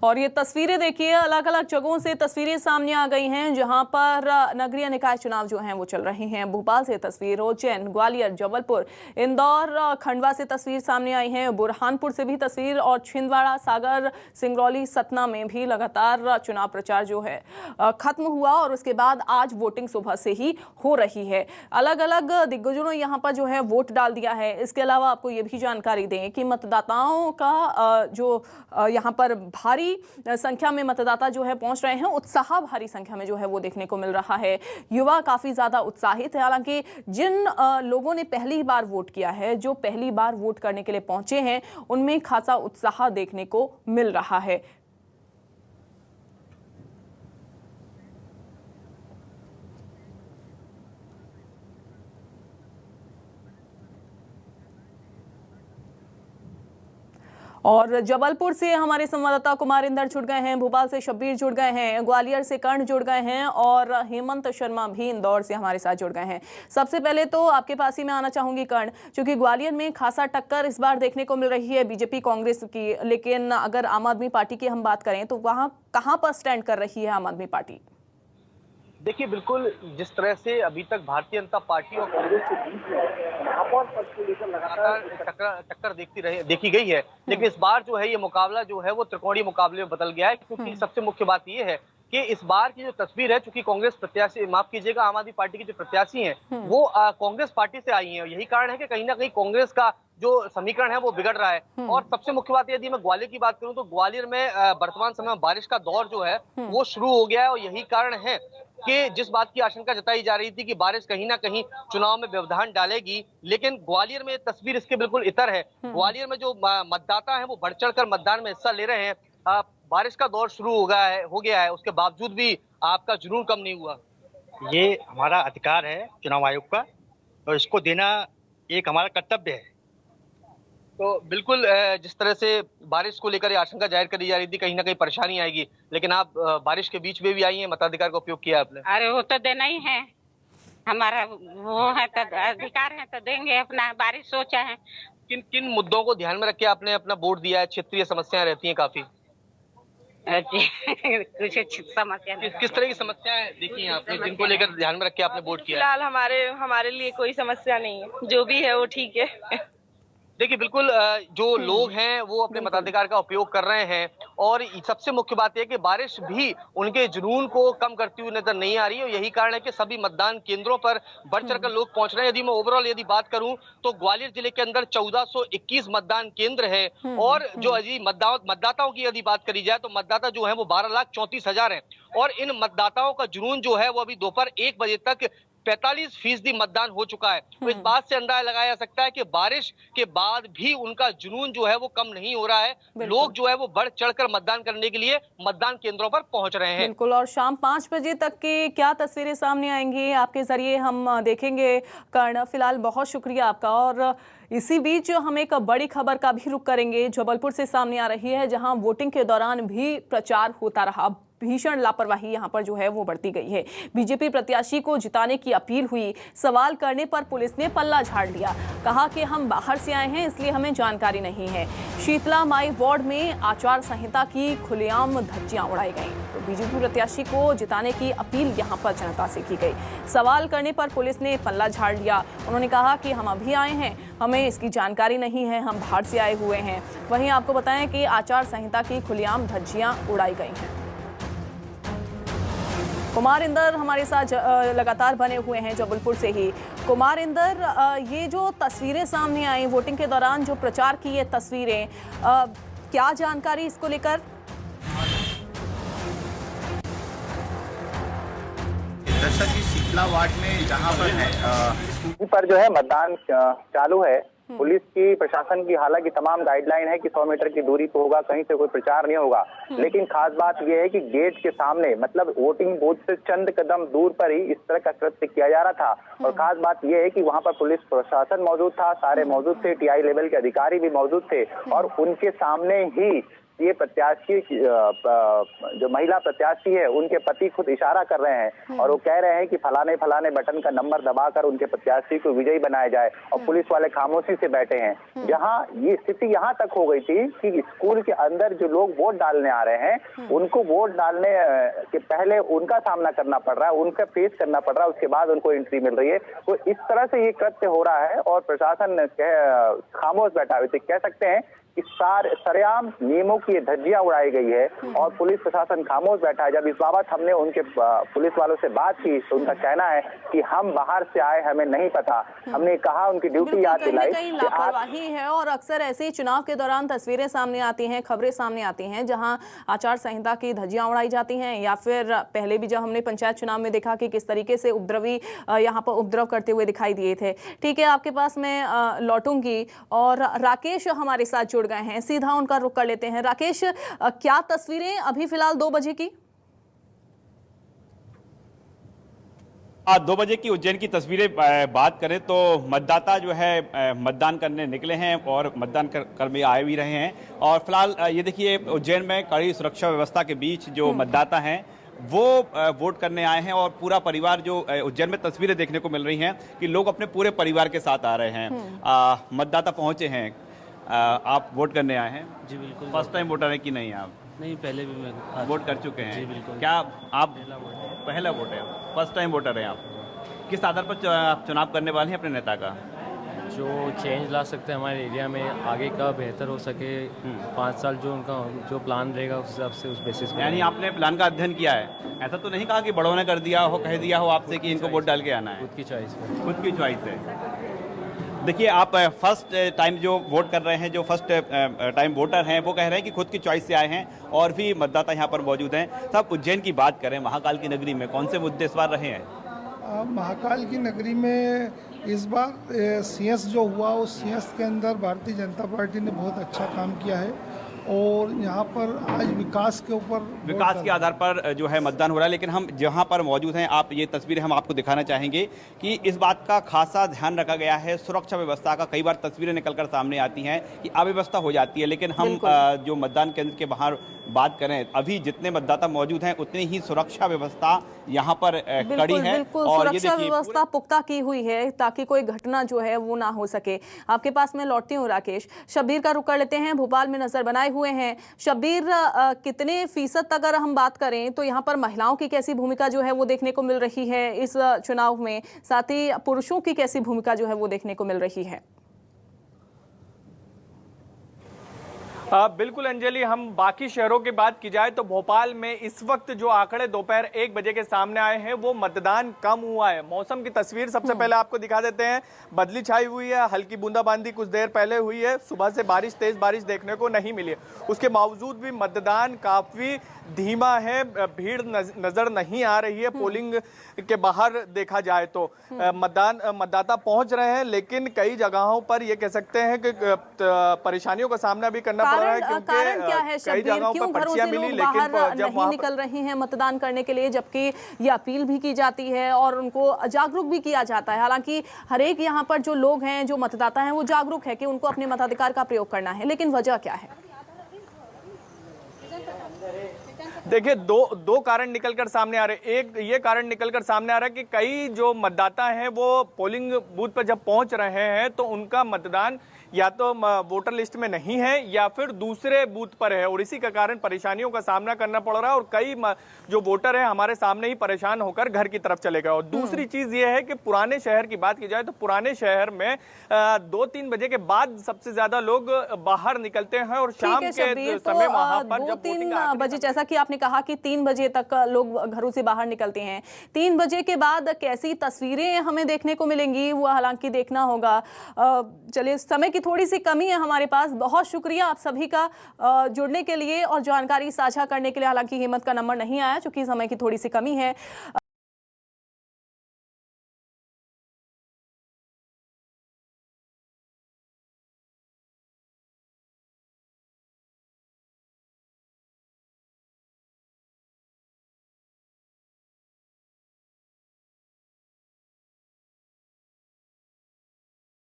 और ये तस्वीरें देखिए, अलग अलग जगहों से तस्वीरें सामने आ गई हैं जहां पर नगरीय निकाय चुनाव जो हैं वो चल रहे हैं। भोपाल से तस्वीर, उज्जैन, ग्वालियर, जबलपुर, इंदौर, खंडवा से तस्वीर सामने आई है, बुरहानपुर से भी तस्वीर और छिंदवाड़ा, सागर, सिंगरौली, सतना में भी लगातार चुनाव प्रचार जो है खत्म हुआ और उसके बाद आज वोटिंग सुबह से ही हो रही है। अलग अलग दिग्गजों ने यहाँ पर जो है वोट डाल दिया है। इसके अलावा आपको ये भी जानकारी दें कि मतदाताओं का जो यहाँ पर भारी संख्या में मतदाता जो है पहुंच रहे हैं, उत्साह भारी संख्या में जो है वो देखने को मिल रहा है। युवा काफी ज्यादा उत्साहित है। हालांकि जिन लोगों ने पहली बार वोट किया है, जो पहली बार वोट करने के लिए पहुंचे हैं, उनमें खासा उत्साह देखने को मिल रहा है। और जबलपुर से हमारे संवाददाता कुमार इंदर जुड़ गए हैं, भोपाल से शब्बीर जुड़ गए हैं, ग्वालियर से कर्ण जुड़ गए हैं और हेमंत शर्मा भी इंदौर से हमारे साथ जुड़ गए हैं। सबसे पहले तो आपके पास ही मैं आना चाहूंगी कर्ण, क्योंकि ग्वालियर में खासा टक्कर इस बार देखने को मिल रही है बीजेपी कांग्रेस की, लेकिन अगर आम आदमी पार्टी की हम बात करें तो वहां कहां पर स्टैंड कर रही है आम आदमी पार्टी? देखिए, बिल्कुल जिस तरह से अभी तक भारतीय जनता पार्टी और कांग्रेस के बीच महापौर पद को लेकर लगातार टक्कर देखी गई है, लेकिन इस बार जो है ये मुकाबला जो है वो त्रिकोणीय मुकाबले में बदल गया है। क्योंकि सबसे मुख्य बात ये है कि इस बार की जो तस्वीर है, चूंकि कांग्रेस प्रत्याशी, माफ कीजिएगा, आम आदमी पार्टी की जो प्रत्याशी हैं वो कांग्रेस पार्टी से आई हैं। यही कारण है कि कहीं ना कहीं कांग्रेस का जो समीकरण है वो बिगड़ रहा है। और सबसे मुख्य बात यदि मैं ग्वालियर की बात करूं तो ग्वालियर में वर्तमान समय में बारिश का दौर जो है वो शुरू हो गया है और यही कारण है कि जिस बात की आशंका जताई जा रही थी कि बारिश कहीं ना कहीं चुनाव में व्यवधान डालेगी, लेकिन ग्वालियर में तस्वीर इसके बिल्कुल इतर है। ग्वालियर में जो मतदाता हैं वो बढ़ चढ़ कर मतदान में हिस्सा ले रहे हैं। बारिश का दौर शुरू हो गया है, उसके बावजूद भी आपका जुनून कम नहीं हुआ। ये हमारा अधिकार है चुनाव आयोग का और इसको देना एक हमारा कर्तव्य है। तो बिल्कुल जिस तरह से बारिश को लेकर आशंका जाहिर करी जा रही थी कहीं ना कहीं परेशानी आएगी, लेकिन आप बारिश के बीच में भी आई हैं, मताधिकार का उपयोग किया आपने। अरे वो तो देना ही है, हमारा वो है तो अधिकार है तो देंगे अपना। बारिश सोचा है। किन किन मुद्दों को ध्यान में रख के आपने अपना वोट दिया है? क्षेत्रीय समस्याएं रहती हैं काफी। कुछ समस्या नहीं। किस तरह की समस्याएं देखी हैं आपने जिनको लेकर ध्यान में रख के आपने वोट किया? फिलहाल हमारे लिए कोई समस्या नहीं है, जो भी है वो ठीक है। देखिए, बिल्कुल जो लोग हैं वो अपने मताधिकार का उपयोग कर रहे हैं और सबसे मुख्य बात यह है कि बारिश भी उनके जुनून को कम करती हुई नजर नहीं आ रही है और यही कारण है कि सभी मतदान केंद्रों पर बढ़ चढ़कर लोग पहुंच रहे हैं। यदि मैं ओवरऑल बात करूं तो ग्वालियर जिले के अंदर 1421 मतदान केंद्र है और जो अजी मतदाताओं की यदि बात करी जाए तो मतदाता जो है वो 12,34,000 है और इन मतदाताओं का जुनून जो है वो अभी दोपहर 1 बजे तक 45% मतदान हो चुका है। तो इस बात से अंदाजा लगाया जा सकता है कि बारिश के बाद भी उनका जुनून जो है वो कम नहीं हो रहा है। लोग जो है वो बढ़ चढ़कर मतदान करने के लिए मतदान केंद्रों पर पहुंच रहे हैं। बिल्कुल, और शाम 5 बजे तक की क्या तस्वीरें सामने आएंगी आपके जरिए हम देखेंगे कर्ण। फिलहाल बहुत शुक्रिया आपका। और इसी बीच हम एक बड़ी खबर का भी रुख करेंगे, जबलपुर से सामने आ रही है, जहां वोटिंग के दौरान भी प्रचार होता रहा। भीषण लापरवाही यहां पर जो है वो बढ़ती गई है। बीजेपी प्रत्याशी को जिताने की अपील हुई, सवाल करने पर पुलिस ने पल्ला झाड़ लिया, कहा कि हम बाहर से आए हैं इसलिए हमें जानकारी नहीं है। शीतला माई वार्ड में आचार संहिता की खुलेआम धज्जियां उड़ाई गई। तो बीजेपी प्रत्याशी को जिताने की अपील यहां पर जनता से की गई। सवाल करने पर पुलिस ने पल्ला झाड़ लिया। उन्होंने कहा कि हम अभी आए हैं, हमें इसकी जानकारी नहीं है, हम बाहर से आए हुए हैं। वहीं आपको बताएं कि आचार संहिता की खुलेआम धज्जियां उड़ाई गई हैं। कुमार इंदर हमारे साथ लगातार बने हुए हैं जबलपुर से ही। कुमार इंदर, ये जो तस्वीरें सामने आई वोटिंग के दौरान, जो प्रचार की ये तस्वीरें, क्या जानकारी इसको लेकर? दरअसल शीतला वार्ड में जहां पर है पर जो है मतदान चालू है। पुलिस की, प्रशासन की हालांकि तमाम गाइडलाइन है कि 100 मीटर की दूरी पे होगा, कहीं से कोई प्रचार नहीं होगा। लेकिन खास बात यह है कि गेट के सामने, मतलब वोटिंग बूथ से चंद कदम दूर पर ही इस तरह का कृत्य किया जा रहा था। और खास बात यह है कि वहां पर पुलिस प्रशासन मौजूद था, सारे मौजूद थे, टीआई लेवल के अधिकारी भी मौजूद थे और उनके सामने ही ये प्रत्याशी जो महिला प्रत्याशी है उनके पति खुद इशारा कर रहे हैं और वो कह रहे हैं कि फलाने फलाने बटन का नंबर दबाकर उनके प्रत्याशी को विजयी बनाया जाए, और पुलिस वाले खामोशी से बैठे हैं। जहां ये स्थिति यहां तक हो गई थी कि स्कूल के अंदर जो लोग वोट डालने आ रहे हैं उनको वोट डालने के पहले उनका सामना करना पड़ रहा है, उनका फेस करना पड़ रहा है, उसके बाद उनको एंट्री मिल रही है। तो इस तरह से ये कृत्य हो रहा है और प्रशासन खामोश बैठा हुआ, कह सकते हैं कि सरेआम नियमों की धज्जियां उड़ाई गई है और पुलिस प्रशासन खामोश बैठा है। जब इस बाबत हमने उनके पुलिस वालों से बात की तो उनका कहना है कि हम बाहर से आए, हमें नहीं पता। हमने कहा, उनकी ड्यूटी याद दिलाई। कहीं लापरवाही है और अक्सर ऐसे ही चुनाव के दौरान तस्वीरें सामने आती हैं, खबरें सामने आती हैं जहां आचार संहिता की धज्जियां उड़ाई जाती हैं, या फिर पहले भी जब हमने पंचायत चुनाव में देखा कि किस तरीके से उपद्रवी यहाँ पर उपद्रव करते हुए दिखाई दिए थे। ठीक है, आपके पास मैं लौटूंगी और राकेश हमारे साथ जुड़ गए हैं, सीधा उनका रुख कर लेते हैं। राकेश, क्या तस्वीरें अभी फिलहाल 2 बजे की? 2 बजे की उज्जैन की तस्वीरें बात करें तो मतदाता जो है मतदान करने निकले हैं और मतदान कर में आए भी रहे हैं। और फिलहाल ये देखिए उज्जैन में कड़ी सुरक्षा व्यवस्था के बीच जो मतदाता हैं वो वोट करने आए हैं और पूरा परिवार, जो उज्जैन में तस्वीरें देखने को मिल रही हैं कि लोग अपने पूरे परिवार के साथ आ रहे हैं। मतदाता पहुंचे हैं। आप वोट करने आए हैं? जी बिल्कुल। फर्स्ट टाइम वोटर है कि नहीं आप? नहीं, पहले भी मैं वोट कर चुके हैं? जी बिल्कुल। क्या आप पहला वोट है? फर्स्ट टाइम वोटर हैं आप? किस आधार पर चुनाव करने वाले हैं अपने नेता का? जो चेंज ला सकते हैं हमारे एरिया में, आगे का बेहतर हो सके, 5 साल जो उनका जो प्लान रहेगा उस हिसाब से, उस बेसिस पे। यानी आपने प्लान का अध्ययन किया है? ऐसा तो नहीं कहा कि बड़ों ने कर दिया हो, कह दिया हो आपसे कि इनको वोट डाल के आना है? खुद की चॉइस पे। खुद की चॉइस है। देखिए, आप फर्स्ट टाइम जो वोट कर रहे हैं, जो फर्स्ट टाइम वोटर हैं, वो कह रहे हैं कि खुद की चॉइस से आए हैं और भी मतदाता यहाँ पर मौजूद हैं। सब उज्जैन की बात करें, महाकाल की नगरी में कौन से मुद्दे इस बार रहे हैं? महाकाल की नगरी में इस बार सीएस जो हुआ, उस सीएस के अंदर भारतीय जनता पार्टी ने बहुत अच्छा काम किया है और यहाँ पर आज विकास के ऊपर, विकास के आधार पर जो है मतदान हो रहा है। लेकिन हम जहाँ पर मौजूद हैं, आप ये तस्वीरें हम आपको दिखाना चाहेंगे कि इस बात का खासा ध्यान रखा गया है सुरक्षा व्यवस्था का। कई बार तस्वीरें निकलकर सामने आती हैं कि अव्यवस्था हो जाती है, लेकिन हम जो मतदान केंद्र के बाहर बात करें, अभी जितने मतदाता मौजूद हैं उतनी ही सुरक्षा व्यवस्था यहाँ पर कड़ी है और सुरक्षा व्यवस्था पुख्ता की हुई है ताकि कोई घटना जो है वो ना हो सके। आपके पास मैं लौटती हूँ राकेश। शब्बीर का रुख कर लेते हैं, भोपाल में नजर बनाए हुए हैं। शब्बीर, कितने फीसद अगर हम बात करें तो यहाँ पर महिलाओं की कैसी भूमिका जो है वो देखने को मिल रही है इस चुनाव में, साथ ही पुरुषों की कैसी भूमिका जो है वो देखने को मिल रही है? बिल्कुल अंजलि, हम बाकी शहरों की बात की जाए तो भोपाल में इस वक्त जो आंकड़े दोपहर 1 बजे के सामने आए हैं वो मतदान कम हुआ है। मौसम की तस्वीर सबसे पहले आपको दिखा देते हैं। बदली छाई हुई है, हल्की बूंदाबांदी कुछ देर पहले हुई है, सुबह से तेज बारिश देखने को नहीं मिली है। उसके बावजूद भी मतदान काफी धीमा है, भीड़ नजर नहीं आ रही है। पोलिंग के बाहर देखा जाए तो मतदाता पहुंच रहे हैं, लेकिन कई जगहों पर ये कह सकते हैं कि परेशानियों का सामना भी करना पड़ रहा है, क्योंकि कारण क्या है कई जगहों पर पर्चियां मिली लेकिन जब नहीं निकल रहे हैं मतदान करने के लिए, जबकि ये अपील भी की जाती है और उनको जागरूक भी किया जाता है। हालांकि हर एक यहाँ पर जो लोग हैं, जो मतदाता हैं, वो जागरूक है कि उनको अपने मताधिकार का प्रयोग करना है, लेकिन वजह क्या है? देखिए, दो कारण निकलकर सामने आ रहे हैं। एक ये कारण निकलकर सामने आ रहा है कि कई जो मतदाता हैं वो पोलिंग बूथ पर जब पहुंच रहे हैं तो उनका मतदान या तो वोटर लिस्ट में नहीं है या फिर दूसरे बूथ पर है और इसी का कारण परेशानियों का सामना करना पड़ रहा है और कई जो वोटर हैं हमारे सामने ही परेशान होकर घर की तरफ चले गए। और दूसरी चीज ये है कि पुराने शहर की बात की जाए तो पुराने शहर में 2-3 बजे के बाद सबसे ज्यादा लोग बाहर निकलते हैं और शाम के समय वहां पर जब 2-3 बजे, जैसा कि आपने कहा कि 3 बजे तक लोग घरों से बाहर निकलते हैं, 3 बजे के बाद कैसी तस्वीरें हमें देखने को मिलेंगी वो हालांकि देखना होगा। चलिए, समय की थोड़ी सी कमी है हमारे पास। बहुत शुक्रिया आप सभी का जुड़ने के लिए और जानकारी साझा करने के लिए। हालांकि हिम्मत का नंबर नहीं आया चूंकि समय की थोड़ी सी कमी है।